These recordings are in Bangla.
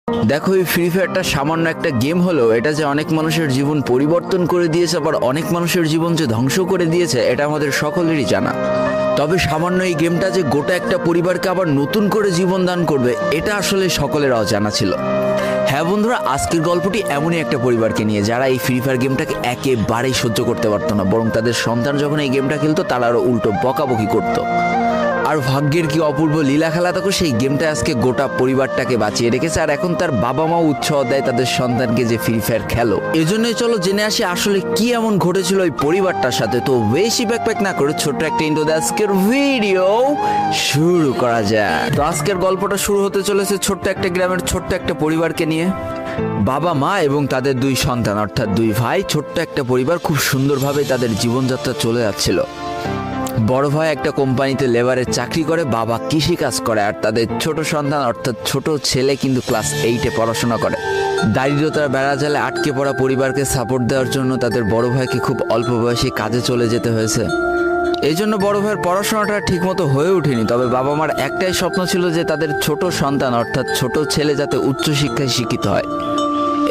দেখো, এই ফ্রি ফায়ারটা সামান্য একটা গেম হলেও এটা যে অনেক মানুষের জীবন পরিবর্তন করে দিয়েছে, আবার অনেক মানুষের জীবন যে ধ্বংস করে দিয়েছে, এটা আমাদের সকলেরই জানা। তবে সামান্য এই গেমটা যে গোটা একটা পরিবারকে আবার নতুন করে জীবন দান করবে, এটা আসলে সকলের অজানা ছিল। হ্যাঁ বন্ধুরা, আজকের গল্পটি এমনই একটা পরিবারকে নিয়ে যারা এই ফ্রি ফায়ার গেমটাকে একেবারেই সহ্য করতে পারতো না, বরং তাদের সন্তান যখন এই গেমটা খেলতো তারা আরো উল্টো বকাবকি করতো। আর ভাগ্যের কি অপূর্ব লীলা খেলা, তখন সেই গেমটা আজকে গোটা পরিবারটাকে বাঁচিয়ে রেখেছে। আর এখন তার বাবা মাও উৎসাহ দেয় তাদের সন্তানকে যে ফ্রি ফায়ার খেলো। এজন্যই চলো জেনে আসি আসলে কি এমন ঘটেছিল ওই পরিবারটার সাথে। তো বেশি ব্যাকপ্যাক না করে ছোট্ট একটা ইন্ট্রো দিয়ে আজকের ভিডিও শুরু করা যায়। তো আজকের গল্পটা শুরু হতে চলেছে ছোট্ট একটা গ্রামের ছোট্ট একটা পরিবারকে নিয়ে। বাবা মা এবং তাদের দুই সন্তান অর্থাৎ দুই ভাই, ছোট্ট একটা পরিবার, খুব সুন্দরভাবে তাদের জীবনযাত্রা চলে যাচ্ছিল। বড় ভাই একটা কোম্পানিতে লেবারের চাকরি করে, বাবা কৃষিকাজ করে, আর তাদের ছোট সন্তান অর্থাৎ ছোট ছেলে কিন্তু ক্লাস 8-এ পড়াশোনা করে। দারিদ্রতার বেড়াজালে আটকে পড়া পরিবারকে সাপোর্ট দেওয়ার জন্য তাদের বড় ভাইকে খুব অল্প বয়সে কাজে চলে যেতে হয়েছে। এই জন্য বড় ভাইয়ের পড়াশোনাটা ঠিকমতো হয়ে ওঠেনি। তবে বাবা মার একটাই স্বপ্ন ছিল যে তাদের ছোট সন্তান অর্থাৎ ছোট ছেলে যাতে উচ্চশিক্ষায় শিক্ষিত হয়।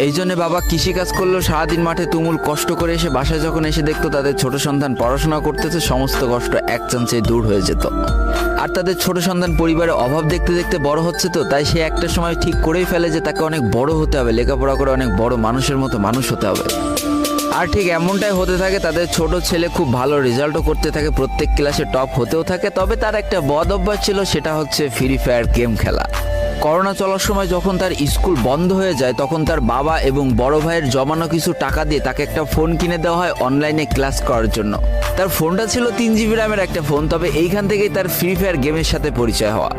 এই জন্য বাবা কৃষিকাজ করলেও সারাদিন মাঠে তুমুল কষ্ট করে এসে বাসায় যখন এসে দেখতো তাদের ছোট সন্তান পড়াশোনা করতেছে, সমস্ত কষ্ট এক চান্সে দূর হয়ে যেত। আর তাদের ছোট সন্তান পরিবারের অভাব দেখতে দেখতে বড় হচ্ছে, তো তাই সে একটা সময় ঠিক করেই ফেলে যে তাকে অনেক বড় হতে হবে, লেখাপড়া করে অনেক বড় মানুষের মতো মানুষ হতে হবে। আর ঠিক এমনটাই হতে থাকে। তাদের ছোট ছেলে খুব ভালো রেজাল্টও করতে থাকে, প্রত্যেক ক্লাসে টপ হতেও থাকে। তবে তার একটা বদ অভ্যাস ছিল, সেটা হচ্ছে ফ্রি ফায়ার গেম খেলা। করোনা চলার সময় যখন তার স্কুল বন্ধ হয়ে যায়, তখন তার বাবা এবং বড় ভাইয়ের জমানো কিছু টাকা দিয়ে তাকে একটা ফোন কিনে দেওয়া হয় অনলাইনে ক্লাস করার জন্য। তার ফোনটা ছিল 3 GB র্যামের একটা ফোন। তবে এইখান থেকেই তার ফ্রি ফায়ার গেমের সাথে পরিচয় হওয়া।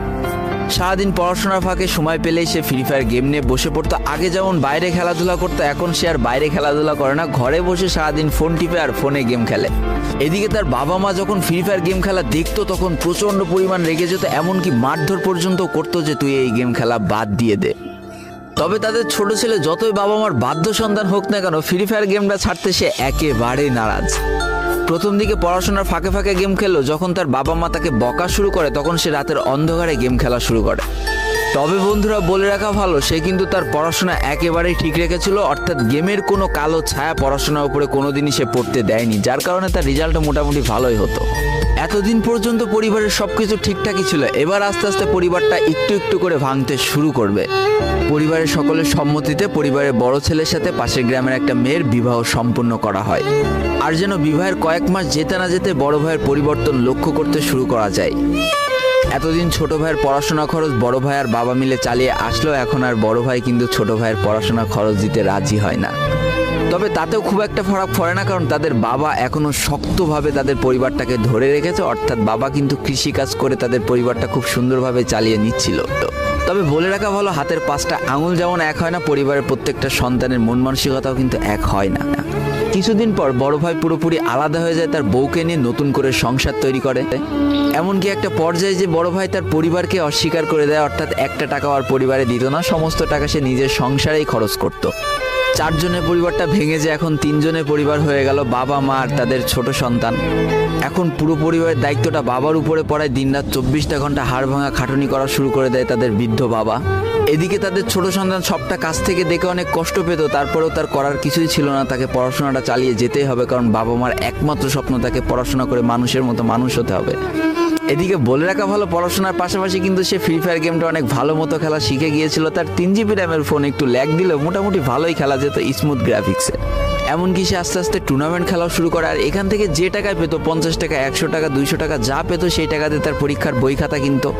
সারাদিন পড়াশোনার ফাঁকে সময় পেলেই সে ফ্রি ফায়ার গেম নিয়ে বসে পড়তো। আগে যেমন বাইরে খেলাধুলা করতো, এখন সে আর বাইরে খেলাধুলা করে না, ঘরে বসে সারাদিন ফোন টিপে আর ফোনে গেম খেলে। এদিকে তার বাবা মা যখন ফ্রি ফায়ার গেম খেলা দেখতো তখন প্রচণ্ড পরিমাণ রেগে যেত, এমনকি মারধর পর্যন্ত করতো যে তুই এই গেম খেলা বাদ দিয়ে দে। তবে তাদের ছোট ছেলে যতই বাবা মার বাধ্য সন্তান হোক না কেন, ফ্রি ফায়ার গেমটা ছাড়তে সে একেবারেই নারাজ। প্রথম দিকে পড়াশোনার ফাঁকে ফাঁকে গেম খেললো, যখন তার বাবা মা তাকে বকা শুরু করে তখন সে রাতের অন্ধকারে গেম খেলা শুরু করে। তবে বন্ধুরা, বলে রাখা ভালো, সে কিন্তু তার পড়াশোনা একেবারেই ঠিক রেখেছিল, অর্থাৎ গেমের কোনো কালো ছায়া পড়াশোনার উপরে কোনোদিনই সে পড়তে দেয়নি, যার কারণে তার রেজাল্টটা মোটামুটি ভালোই হতো। এতদিন পর্যন্ত পরিবারের সবকিছু ঠিকঠাকই ছিল। এবার আস্তে আস্তে পরিবারটা একটু একটু করে ভাঙতে শুরু করবে। পরিবারের সকলের সম্মতিতে পরিবারের বড় ছেলের সাথে পাশের গ্রামের একটা মেয়ের বিবাহ সম্পন্ন করা হয়। আর যেন বিবাহের কয়েক মাস যেতে না যেতে বড় ভাইয়ের পরিবর্তন লক্ষ্য করতে শুরু করা যায়। এতদিন ছোট ভাইয়ের পড়াশোনা খরচ বড় ভাই আর বাবা মিলে চালিয়ে আসলেও এখন আর বড় ভাই কিন্তু ছোট ভাইয়ের পড়াশোনা খরচ দিতে রাজি হয় না। তবে তাতেও খুব একটা ফারাক পড়ে না, কারণ তাদের বাবা এখনো শক্তভাবে তাদের পরিবারটাকে ধরে রেখেছে, অর্থাৎ বাবা কিন্তু কৃষিকাজ করে তাদের পরিবারটা খুব সুন্দরভাবে চালিয়ে নিচ্ছিল। তবে বলে রাখা ভালো, হাতের 5টা আঙুল যেমন এক হয় না, পরিবারের প্রত্যেকটা সন্তানের মন মানসিকতাও কিন্তু এক হয় না। কিছুদিন পর বড় ভাই পুরোপুরি আলাদা হয়ে যায়, তার বউকে নিয়ে নতুন করে সংসার তৈরি করে। এমনকি একটা পর্যায়ে যে বড় ভাই তার পরিবারকে অস্বীকার করে দেয়, অর্থাৎ একটা টাকা আর পরিবারে দিত না, সমস্ত টাকা সে নিজের সংসারেই খরচ করত। 4 জনের পরিবারটা ভেঙে যায় এখন 3 জনের পরিবার হয়ে গেল, বাবা মা আর তাদের ছোট সন্তান। এখন পুরো পরিবারের দায়িত্বটা বাবার উপরে পড়ায়। দিনরাত 24টা ঘন্টা হাড় ভাঙা খাটুনি করা শুরু করে দেয় তাদের বৃদ্ধ বাবা। এদিকে তাদের ছোট সন্তান সবটা কাছ থেকে দেখে অনেক কষ্ট পেত, তারপরেও তার করার কিছুই ছিল না, তাকে পড়াশোনাটা চালিয়ে যেতেই হবে, কারণ বাবা মার একমাত্র স্বপ্ন তাকে পড়াশোনা করে মানুষের মতো মানুষ হতে হবে। এদিকে বলে রাখা ভালো, পড়াশোনার পাশাপাশি কিন্তু সে ফ্রি ফায়ার গেমটা অনেক ভালো মতো খেলা শিখে গিয়েছিল। তার 3 GB র্যামের ফোন একটু ল্যাগ দিলেও মোটামুটি ভালোই খেলা যেত স্মুথ গ্রাফিক্সে। এমনকি সে আস্তে আস্তে টুর্নামেন্ট খেলাও শুরু করে। আর এখান থেকে যে টাকায় পেতো, 50 টাকা, 100 টাকা, 200 টাকা যা পেতো, সেই টাকাতে তার পরীক্ষার বই খাতা কিনতো,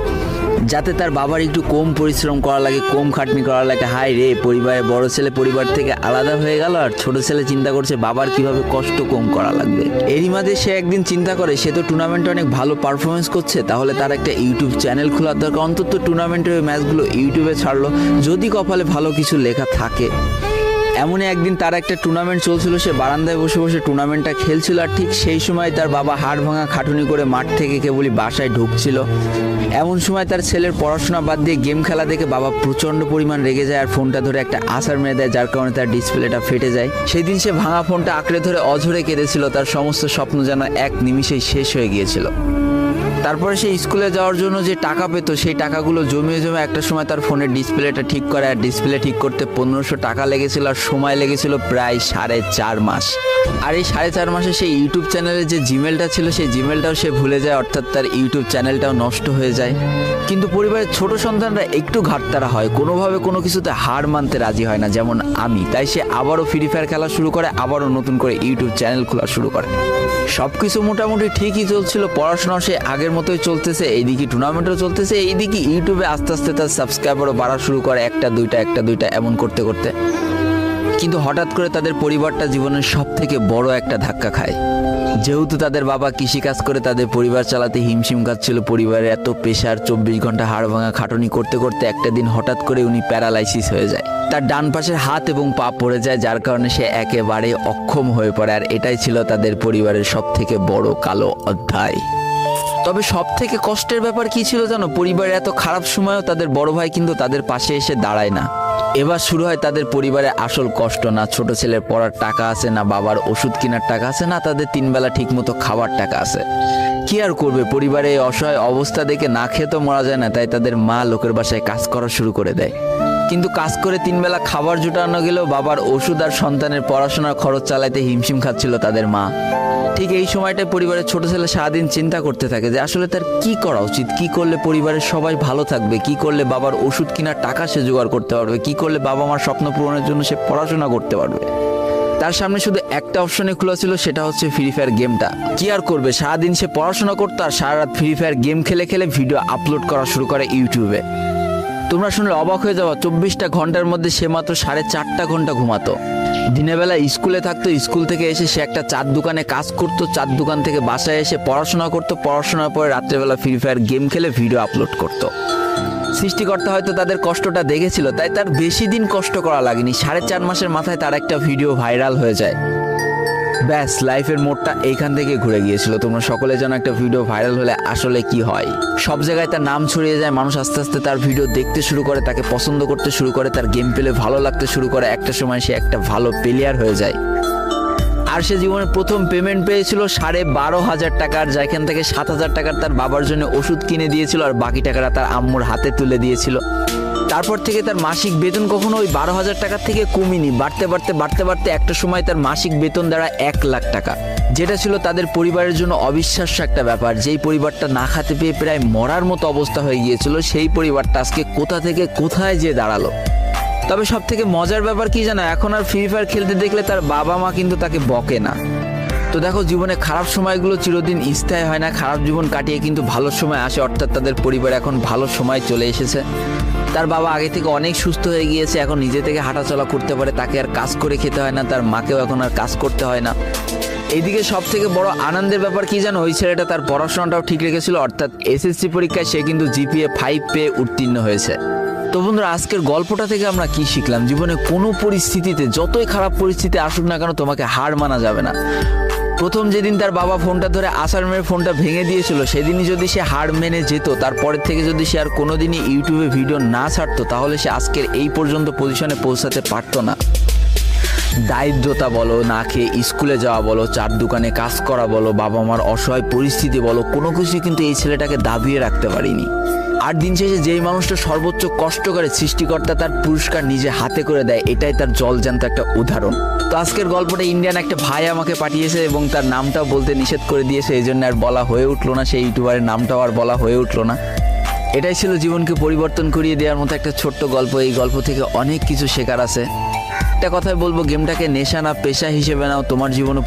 যাতে তার বাবার একটু কম পরিশ্রম করা লাগে, কম খাটনি করা লাগে। হাই রে, পরিবারের বড় ছেলে পরিবার থেকে আলাদা হয়ে গেল, আর ছোট ছেলে চিন্তা করছে বাবার কিভাবে কষ্ট কম করা লাগবে। এরই মাঝে সে একদিন চিন্তা করে, সে তো টুর্নামেন্টে অনেক ভালো পারফরমেন্স করছে, তাহলে তার একটা ইউটিউব চ্যানেল খোলার দরকার। অন্তত টুর্নামেন্টের ম্যাচগুলো ইউটিউবে ছাড়লো, যদি কপালে ভালো কিছু লেখা থাকে। এমনই একদিন তার একটা টুর্নামেন্ট চলছিল, সে বারান্দায় বসে বসে টুর্নামেন্টটা খেলছিল। আর ঠিক সেই সময় তার বাবা হাড় ভাঙা খাটুনি করে মাঠ থেকে কেবলই বাসায় ঢুকছিল। এমন সময় তার ছেলের পড়াশোনা বাদ দিয়ে গেম খেলা দেখে বাবা প্রচণ্ড পরিমাণ রেগে যায়, আর ফোনটা ধরে একটা আছাড় মেরে দেয়, যার কারণে তার ডিসপ্লেটা ফেটে যায়। সেই দিন সে ভাঙা ফোনটা আঁকড়ে ধরে অঝরে কেঁদেছিল, তার সমস্ত স্বপ্ন যেন এক নিমিষেই শেষ হয়ে গিয়েছিল। তারপরে সে স্কুলে যাওয়ার জন্য যে টাকা পেতো সেই টাকাগুলো জমিয়ে জমে একটা সময় তার ফোনের ডিসপ্লেটা ঠিক করে, আর ডিসপ্লে ঠিক করতে 1500 টাকা লেগেছিল, আর সময় লেগেছিল প্রায় 4.5 মাস। আর এই 4.5 মাসে সেই ইউটিউব চ্যানেলে যে জিমেলটা ছিল সেই জিমেলটাও সে ভুলে যায়, অর্থাৎ তার ইউটিউব চ্যানেলটাও নষ্ট হয়ে যায়। কিন্তু পরিবারের ছোট সন্তানরা একটু ঘাটতারা হয়, কোনোভাবে কোনো কিছুতে হার মানতে রাজি হয় না, যেমন আমি। তাই সে আবারও ফ্রি ফায়ার খেলা শুরু করে, আবারও নতুন করে ইউটিউব চ্যানেল খোলা শুরু করে। সব কিছু মোটামুটি ঠিকই চলছিল, পড়াশোনাও সে আগের মতোই চলতেছে, এইদিকে টুর্নামেন্টও চলতেছে, এইদিকে ইউটিউবে আস্তে আস্তে তার সাবস্ক্রাইবারও বাড়া শুরু করে, একটা দুইটা এমন করতে করতে। কিন্তু হঠাৎ করে তাদের পরিবারটা জীবনের সব থেকে বড় একটা ধাক্কা খায়। যেহেতু তাদের বাবা কৃষিকাজ করে তাদের পরিবার চালাতে হিমশিম খাচ্ছিল, পরিবারের এত প্রেশার, 24 ঘন্টা হাড় ভাঙা খাটুনি করতে করতে একটা দিন হঠাৎ করে উনি প্যারালাইসিস হয়ে যায়। তার ডান পাশের হাত এবং পা পড়ে যায়, যার কারণে সে একেবারে অক্ষম হয়ে পড়ে। আর এটাই ছিল তাদের পরিবারের সব থেকে বড় কালো অধ্যায়। তবে সব থেকে কষ্টের ব্যাপার কি ছিল জানো? পরিবারের এত খারাপ সময়ও তাদের বড় ভাই কিন্তু তাদের পাশে এসে দাঁড়ায় না। এবার শুরু হয় তাদের পরিবারের আসল কষ্ট। না ছোট ছেলের পড়ার টাকা আছে, না বাবার ওষুধ কেনার টাকা আছে, না তাদের 3 বেলা ঠিক মতো খাবার টাকা আছে। কি আর করবে, পরিবারে এই অসহায় অবস্থা দেখে না খেয়ে তো মরা যায় না, তাই তাদের মা লোকের বাসায় কাজ করা শুরু করে দেয়। কিন্তু কাজ করে 3 বেলা খাবার জোটানো গেলেও বাবার ওষুধ আর সন্তানের পড়াশোনার খরচ চালাইতে হিমশিম খাচ্ছিল তাদের মা। ঠিক এই সময়টায় পরিবারের ছোট ছেলে সারাদিন চিন্তা করতে থাকে যে আসলে তার কি করা উচিত, কি করলে পরিবারের সবাই ভালো থাকবে, কি করলে বাবার ওষুধ কেনার টাকা সে জোগাড় করতে পারবে, কি করলে বাবা মার স্বপ্ন পূরণের জন্য সে পড়াশোনা করতে পারবে। তার সামনে শুধু একটা অপশনে খোলা ছিল, সেটা হচ্ছে ফ্রি ফায়ার গেমটা। কি আর করবে, সারাদিন সে পড়াশোনা করতো আর সারা রাত ফ্রি ফায়ার গেম খেলে খেলে ভিডিও আপলোড করা শুরু করে ইউটিউবে। তোমরা শুনলে অবাক হয়ে যাওয়া, 24টা ঘন্টার মধ্যে সে মাত্র 4.5 ঘন্টা ঘুমাতো। দিনের বেলা স্কুলে থাকতো, স্কুল থেকে এসে সে একটা চার দোকানে কাজ করতো, চার দোকান থেকে বাসায় এসে পড়াশোনা করতো, পড়াশোনার পরে রাত্রেবেলা ফ্রি ফায়ার গেম খেলে ভিডিও আপলোড করতো। সৃষ্টিকর্তা হয়তো তাদের কষ্টটা দেখেছিল, তাই তার বেশি দিন কষ্ট করা লাগেনি। 4.5 মাসের মাথায় তার একটা ভিডিও ভাইরাল হয়ে যায়। ব্যাস, লাইফের মোড়টা এইখান থেকে ঘুরে গিয়েছিল। তোমরা সকলে জানো একটা ভিডিও ভাইরাল হলে আসলে কি হয়। সব জায়গায় তার নাম ছড়িয়ে যায়, মানুষ আস্তে আস্তে তার ভিডিও দেখতে শুরু করে, তাকে পছন্দ করতে শুরু করে, তার গেম প্লে ভালো লাগতে শুরু করে। একটা সময় সে একটা ভালো প্লেয়ার হয়ে যায়। আর সে জীবনে প্রথম পেমেন্ট পেয়েছিল 12,500 টাকার, যেখান থেকে 7,000 টাকার তার বাবার জন্য ওষুধ কিনে দিয়েছিল, আর বাকি টাকাটা তার আম্মুর হাতে তুলে দিয়েছিল। তারপর থেকে তার মাসিক বেতন কখনো ওই 12,000 টাকার থেকে কমেনি, বাড়তে বাড়তে একটা সময় তার মাসিক বেতন দাঁড়ায় 1 লাখ টাকা, যেটা ছিল তাদের পরিবারের জন্য অবিশ্বাস্য একটা ব্যাপার। যেই পরিবারটা না খেতে পেয়ে প্রায় মরার মতো অবস্থা হয়ে গিয়েছিল, সেই পরিবারটা আজকে কোথা থেকে কোথায় যে দাঁড়ালো। তবে সব থেকে মজার ব্যাপার কি জানো, এখন আর ফ্রি ফায়ার খেলতে দেখলে তার বাবা মা কিন্তু তাকে বকে না। তো দেখো, জীবনে খারাপ সময়গুলো চিরদিন স্থায়ী হয় না, খারাপ জীবন কাটিয়ে কিন্তু ভালো সময় আসে, অর্থাৎ তাদের পরিবার এখন ভালো সময় চলে এসেছে। তার বাবা আগে থেকে অনেক সুস্থ হয়ে গিয়েছে, এখন নিজে থেকে হাঁটাচলা করতে পারে, তাকে আর কাজ করে খেতে হয় না, তার মাকেও এখন আর কাজ করতে হয় না। এইদিকে সব থেকে বড় আনন্দের ব্যাপার কি জানো, ওই ছেলেটা তার পড়াশোনাটাও ঠিক রেখেছিল, অর্থাৎ এসএসসি পরীক্ষায় সে কিন্তু জিপিএ 5 পেয়ে উত্তীর্ণ হয়েছে। তো বন্ধুরা, আজকের গল্পটা থেকে আমরা কি শিখলাম? জীবনে কোনো পরিস্থিতিতে, যতই খারাপ পরিস্থিতি আসুক না কেন, তোমাকে হার মানা যাবে না। প্রথম যেদিন তার বাবা ফোনটা ধরে আসার মেরে ফোনটা ভেঙে দিয়েছিল, সেদিনই যদি সে হার মেনে যেত, তারপরের থেকে যদি সে আর কোনোদিনই ইউটিউবে ভিডিও না ছাড়তো, তাহলে সে আজকের এই পর্যন্ত পজিশনে পৌঁছাতে পারতো না। দারিদ্রতা বলো, না খেয়ে স্কুলে যাওয়া বলো, চার দোকানে কাজ করা বলো, বাবা মার অসহায় পরিস্থিতি বলো, কোনো কিছুই কিন্তু এই ছেলেটাকে দাবিয়ে রাখতে পারিনি। আর দিন শেষে যেই মানুষটা সর্বোচ্চ কষ্ট করে, সৃষ্টিকর্তা তার পুরস্কার নিজে হাতে করে দেয়, এটাই তার জলজ্যান্ত একটা উদাহরণ। তো আজকের গল্পটা ইন্ডিয়ান একটা ভাই আমাকে পাঠিয়েছে এবং তার নামটাও বলতে নিষেধ করে দিয়েছে, এই জন্য আর বলা হয়ে উঠলো না, সেই ইউটিউবারের নামটাও আর বলা হয়ে উঠলো না। এটাই ছিল জীবনকে পরিবর্তন করিয়ে দেওয়ার মতো একটা ছোট্ট গল্প। এই গল্প থেকে অনেক কিছু শেখার আছে। একটা কথাই বলবো, গেমটাকে নেশা না পেশা হিসেবে নাও, তোমার জীবনে